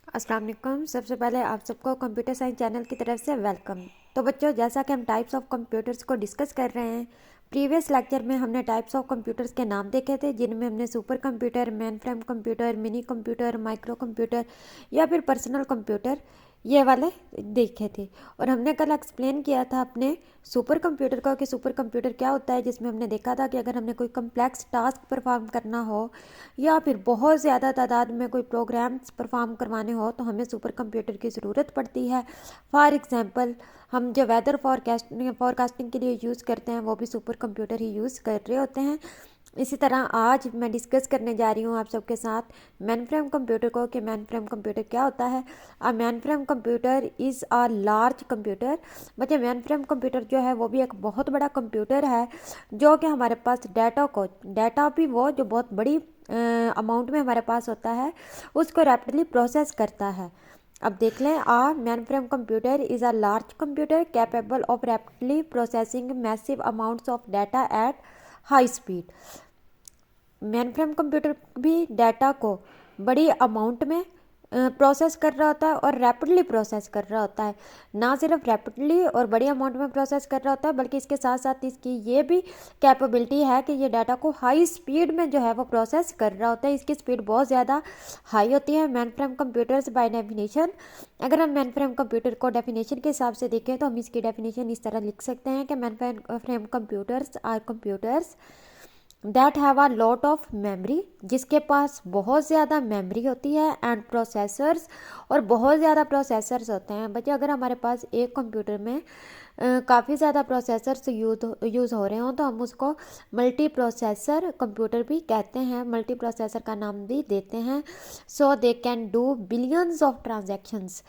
अस्सलाम वालेकुम। सबसे पहले आप सबको कंप्यूटर साइंस चैनल की तरफ से वेलकम। तो बच्चों, जैसा कि हम टाइप्स ऑफ कंप्यूटर्स को डिस्कस कर रहे हैं, प्रीवियस लेक्चर में हमने टाइप्स ऑफ कंप्यूटर्स के नाम देखे थे, जिनमें हमने super computer, main frame computer, mini computer, micro computer या फिर पर्सनल कंप्यूटर ये वाले देखे थे। और हमने कल एक्सप्लेन किया था अपने सुपर कंप्यूटर को कि सुपर कंप्यूटर क्या होता है, जिसमें हमने देखा था कि अगर हमने कोई कम्प्लेक्स टास्क परफॉर्म करना हो या फिर बहुत ज़्यादा तादाद में कोई प्रोग्राम्स परफॉर्म करवाने हो तो हमें सुपर कंप्यूटर की ज़रूरत पड़ती है। फॉर एग्ज़ाम्पल, हम जो वेदर फोरकास्टिंग के लिए यूज़ करते हैं वो भी सुपर कंप्यूटर ही यूज़ कर रहे होते हैं। इसी तरह आज मैं डिस्कस करने जा रही हूँ आप सबके साथ मेन फ्रेम कंप्यूटर को कि मेन फ्रेम कंप्यूटर क्या होता है। अ main frame computer is a large computer. बच्चे, मेन फ्रेम कंप्यूटर जो है वो भी एक बहुत बड़ा कंप्यूटर है जो कि हमारे पास डाटा भी वो जो बहुत बड़ी अमाउंट में हमारे पास होता है उसको रैपिडली प्रोसेस करता है। अब देख लें, a mainframe computer is a large computer capable of rapidly processing massive amounts of data at high speed. Mainframe computer भी डाटा को बड़ी अमाउंट में प्रोसेस कर रहा होता है और रैपिडली प्रोसेस कर रहा होता है। ना सिर्फ रैपिडली और बड़ी अमाउंट में प्रोसेस कर रहा होता है बल्कि इसके साथ साथ इसकी ये भी कैपेबिलिटी है कि ये डाटा को हाई स्पीड में जो है वो प्रोसेस कर रहा होता है। इसकी स्पीड बहुत ज़्यादा हाई होती है main frame computers by definition. अगर हम मेन फ्रेम कंप्यूटर को डेफिनेशन के हिसाब से देखें तो हम इसकी डेफिनेशन इस तरह लिख सकते हैं कि mainframe computers are computers that have a lot of memory, जिसके पास बहुत ज़्यादा मेमोरी होती है, एंड प्रोसेसर्स, और बहुत ज़्यादा प्रोसेसर्स होते हैं। बच्चे, अगर हमारे पास एक कंप्यूटर में काफ़ी ज़्यादा प्रोसेसर्स यूज़ हो रहे हों तो हम उसको मल्टी प्रोसेसर कंप्यूटर भी कहते हैं, मल्टी प्रोसेसर का नाम भी देते हैं। So they can do billions of transactions.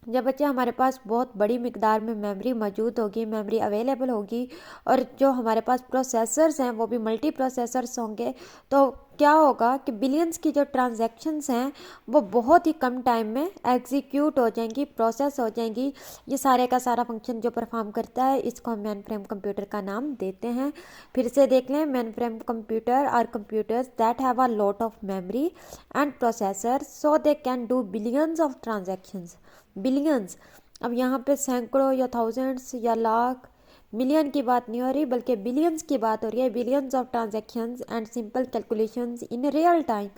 जब बच्चे हमारे पास बहुत बड़ी मिकदार में मेमोरी मौजूद होगी, मेमोरी अवेलेबल होगी, और जो हमारे पास प्रोसेसर्स हैं वो भी मल्टी प्रोसेसर्स होंगे, तो क्या होगा कि बिलियंस की जो ट्रांजैक्शंस हैं वो बहुत ही कम टाइम में एग्जीक्यूट हो जाएंगी, प्रोसेस हो जाएंगी। ये सारे का सारा फंक्शन जो परफॉर्म करता है इसको हम मेन फ्रेम कंप्यूटर का नाम देते हैं। फिर से देख लें, mainframe computer are computers that have a lot of memory and processor so they can do billions of transactions. Billions, अब यहाँ पे सैकड़ों या थाउजेंड्स या लाख मिलियन की बात नहीं हो रही बल्कि बिलियंस की बात हो रही है। Billions of transactions and simple calculations in real time.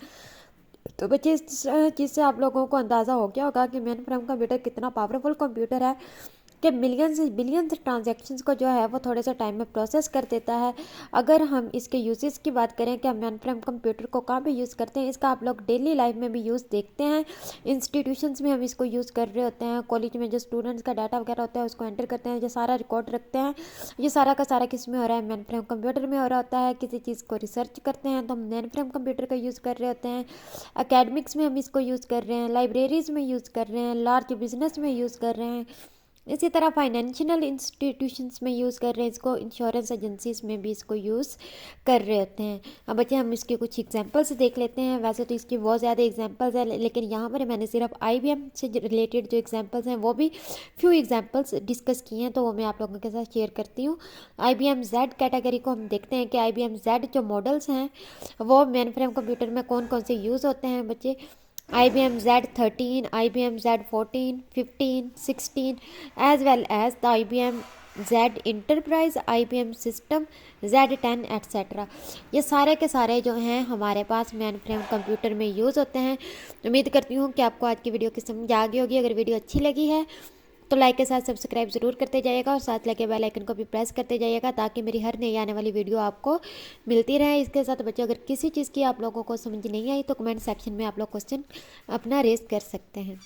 तो बच्चे, इस चीज़ से आप लोगों को अंदाज़ा हो गया होगा कि मेन फ्रेम कंप्यूटर कितना पावरफुल कंप्यूटर है कि बिलियंस ट्रांजैक्शंस को जो है वो थोड़े से टाइम में प्रोसेस कर देता है। अगर हम इसके यूजेस की बात करें कि हम मेन फ्रेम कंप्यूटर को कहाँ पे यूज़ करते हैं, इसका आप लोग डेली लाइफ में भी यूज़ देखते हैं। इंस्टीट्यूशंस में हम इसको यूज़ कर रहे होते हैं, कॉलेज में जो स्टूडेंट्स का डाटा वगैरह होता है उसको एंटर करते हैं, जो सारा रिकॉर्ड रखते हैं, ये सारा का सारा किस में हो रहा है, मेन फ्रेम कंप्यूटर में हो रहा होता है। किसी चीज़ को रिसर्च करते हैं तो हम मेन फ्रेम कंप्यूटर का यूज़ कर रहे होते हैं। अकेडमिक्स में हम इसको यूज़ कर रहे हैं, लाइब्रेरीज़ में यूज़ कर रहे हैं, लार्ज बिजनेस में यूज़ कर रहे हैं, इसी तरह फाइनेंशियल इंस्टीट्यूशंस में यूज़ कर रहे हैं इसको, इंश्योरेंस एजेंसीज में भी इसको यूज़ कर रहे होते हैं। अब बच्चे, हम इसके कुछ एग्जांपल्स देख लेते हैं। वैसे तो इसकी बहुत ज़्यादा एग्जांपल्स है लेकिन यहाँ पर मैंने सिर्फ IBM से रिलेटेड जो एग्जांपल्स हैं वो भी फ्यू एग्जांपल्स डिस्कस किए हैं, तो वो मैं आप लोगों के साथ शेयर करती हूँ। IBM Z कैटेगरी को हम देखते हैं कि IBM Z जो मॉडल्स हैं वो मेन फ्रेम कंप्यूटर में कौन कौन से यूज़ होते हैं। बच्चे, IBM Z13, IBM Z14, 15, 16, as well as the IBM Z Enterprise, IBM System, Z10 etc. ये सारे के सारे जो हैं हमारे पास मेन फ्रेम कंप्यूटर में यूज़ होते हैं। उम्मीद करती हूँ कि आपको आज की वीडियो की समझ आ गई होगी। अगर वीडियो अच्छी लगी है तो लाइक के साथ सब्सक्राइब ज़रूर करते जाइएगा और साथ लगे बेल आइकन को भी प्रेस करते जाइएगा ताकि मेरी हर नई आने वाली वीडियो आपको मिलती रहे। इसके साथ बच्चों, अगर किसी चीज़ की आप लोगों को समझ नहीं आई तो कमेंट सेक्शन में आप लोग क्वेश्चन अपना रेज कर सकते हैं।